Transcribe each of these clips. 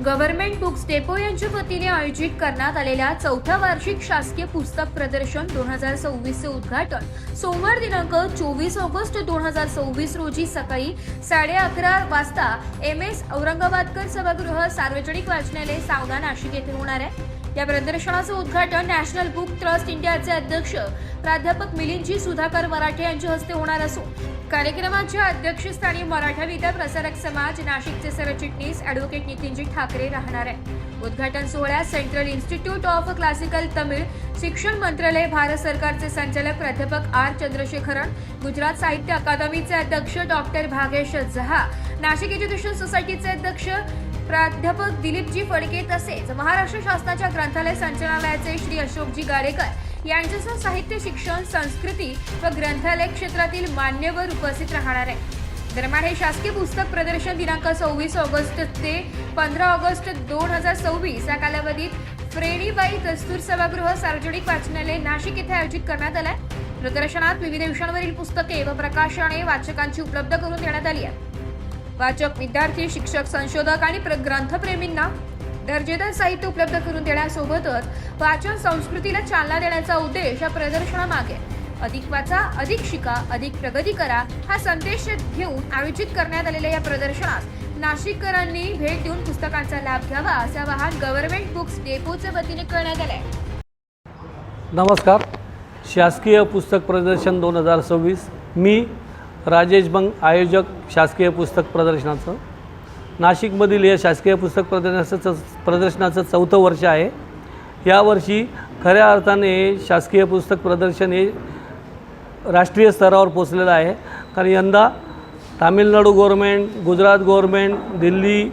Government books depot यांच्या वतीने आयोजित करण्यात आलेल्या 4थ्या वार्षिक शासकीय पुस्तक प्रदर्शन 2026 चे उद्घाटन सोमवार दिनांक 24 ऑगस्ट 2026 रोजी सकाळी 11:30 वाजता MS औरंगाबादकर सभागृह सार्वजनिक वाचनालय सावदा नाशिक येथे होणार आहे। या प्रदर्शनाचे उद्घाटन नॅशनल बुक ट्रस्ट इंडियाचे अध्यक्ष प्राध्यापक मिलिंदजी सुधाकर मराठे यांच्या हस्ते होणार असून कार्यक्रमाच्या अध्यक्षस्थानी मराठा विद्या प्रसारक समाज नाशिकचे सरचिटणीस ॲडव्होकेट नितीनजी ठाकरे राहणार आहे। उद्घाटन सोहळ्यात central institute of classical Tamil शिक्षण मंत्रालय भारत सरकारचे संचालक प्राध्यापक R चंद्रशेखरन, गुजरात साहित्य अकादमीचे अध्यक्ष डॉक्टर भागेश जहा, नाशिक एज्युकेशन सोसायटीचे अध्यक्ष प्राध्यापक दिलीपजी फडके तसेच महाराष्ट्र शासनाच्या ग्रंथालय संचालनालयाचे श्री अशोकजी गाडेकर यांच्यासह साहित्य शिक्षण संस्कृती व ग्रंथालय क्षेत्रातील मान्यवर उपस्थित राहणार आहे। दरम्यान हे शासकीय पुस्तक प्रदर्शन दिनांक 26 ऑगस्ट ते 15 ऑगस्ट 2026 या कालावधीत फ्रेडीबाई दस्तूर सभागृह सार्वजनिक वाचनालय नाशिक येथे आयोजित करण्यात आले आहे। प्रदर्शनात विविध विषयांवरील पुस्तके व प्रकाशने वाचकांची उपलब्ध करून देण्यात आली आहे। वाचक, विद्यार्थी, शिक्षक, संशोधक आणि ग्रंथप्रेमींना दर्जेदार साहित्य उपलब्ध करून देण्यासोबतच वाचन संस्कृतीला चालना देण्याचा उद्देश या प्रदर्शनामागे अधिक वाचा, अधिक शिका, अधिक प्रगती करा हा संदेश घेऊन आयोजित करण्यात आलेल्या या प्रदर्शनात नाशिककरांनी भेट देऊन पुस्तकांचा लाभ घ्यावा असे आवाहन गव्हर्नमेंट बुक्स डेपोच्या वतीने करण्यात आले। नमस्कार, शासकीय पुस्तक प्रदर्शन 2026 मी राजेश बंग, आयोजक शासकीय पुस्तक प्रदर्शनाचं। नाशिकमधील या शासकीय पुस्तक प्रदर्शनाचं 4थं वर्ष आहे। यावर्षी खऱ्या अर्थाने शासकीय पुस्तक प्रदर्शन हे राष्ट्रीय स्तरावर पोचलेलं आहे, कारण यंदा तामिळनाडू गव्हर्नमेंट, गुजरात गव्हर्नमेंट, दिल्ली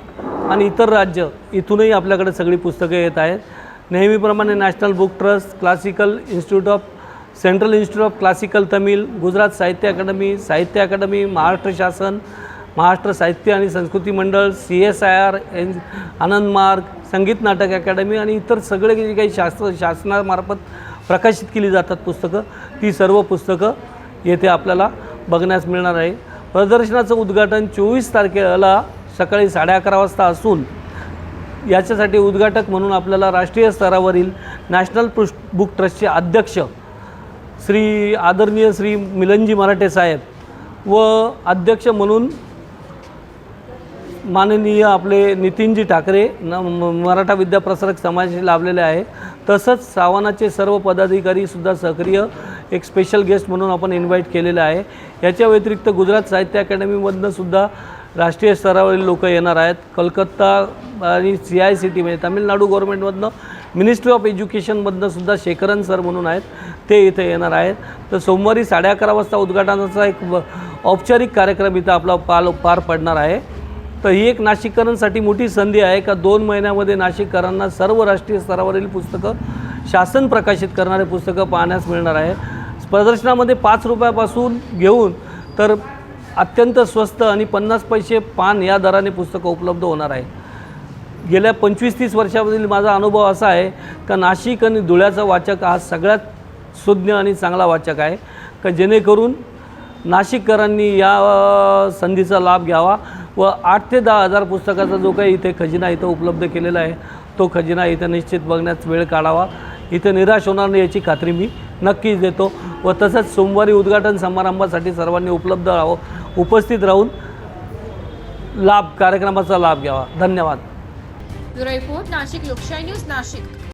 आणि इतर राज्य इथूनही आपल्याकडे सगळी पुस्तकं येत आहेत। नेहमीप्रमाणे national book trust, classical institute of central institute of classical Tamil, Gujarat साहित्य अकादमी, महाराष्ट्र शासन, महाराष्ट्र साहित्य आणि संस्कृती मंडळ, CSIR, आनंद मार्ग, संगीत नाटक अकादमी आणि इतर सगळे जे काही शासनामार्फत प्रकाशित केली जातात पुस्तकं, ती सर्व पुस्तकं येथे आपल्याला बघण्यास मिळणार आहे। प्रदर्शनाचं उद्घाटन 24 तारखेला सकाळी 11:30 वाजता असून याच्यासाठी उद्घाटक म्हणून आपल्याला राष्ट्रीय स्तरावरील नॅशनल बुक ट्रस्टचे अध्यक्ष आदरणीय श्री मिलिंदजी मराठे साहेब व अध्यक्ष म्हणून माननीय आपले नितीनजी ठाकरे मराठा विद्या प्रसारक समाजाशी लाभलेले आहे। तसंच सावनाचे सर्व पदाधिकारीसुद्धा सक्रिय एक स्पेशल गेस्ट म्हणून आपण इन्व्हाइट केलेलं आहे। याच्या व्यतिरिक्त गुजरात साहित्य अकादमीमधनं सुद्धा राष्ट्रीय स्तरावरील लोक येणार आहेत। कलकत्ता आणि CICT म्हणजे तामिळनाडू गव्हर्नमेंटमधनं मिनिस्ट्री ऑफ एज्युकेशनमधनं सुद्धा शेखरन सर म्हणून आहेत, ते इथे येणार आहेत। तर सोमवारी 11:30 वाजता उद्घाटनाचा एक औपचारिक कार्यक्रम इथं आपला पार पडणार आहे। तर ही एक नाशिककरांसाठी मोठी संधी आहे का 2 महिन्यामध्ये नाशिककरांना सर्व राष्ट्रीय स्तरावरील पुस्तकं, शासन प्रकाशित करणारे पुस्तकं पाहण्यास मिळणार आहे। प्रदर्शनामध्ये 5 रुपयापासून घेऊन तर अत्यंत स्वस्त आणि 50 पैसे पान या दराने पुस्तकं उपलब्ध होणार आहे। गेल्या 25-30 वर्षामधील माझा अनुभव असा आहे का नाशिक आणि धुळ्याचा वाचक हा सगळ्यात सुज्ञ आणि चांगला वाचक आहे, का जेणेकरून नाशिककरांनी या संधीचा लाभ घ्यावा व 8 ते 10 हजार पुस्तकाचा जो काही इथे खजिना इथं उपलब्ध केलेला आहे तो खजिना इथं निश्चित बघण्यास वेळ काढावा। इथं निराश होणार नाही याची खात्री मी नक्कीच देतो व तसंच सोमवारी उद्घाटन समारंभासाठी सर्वांनी उपस्थित राहून कार्यक्रमाचा लाभ घ्यावा। धन्यवाद। ब्युरो रिपोर्ट, नाशिक लोकशाही न्यूज, नाशिक।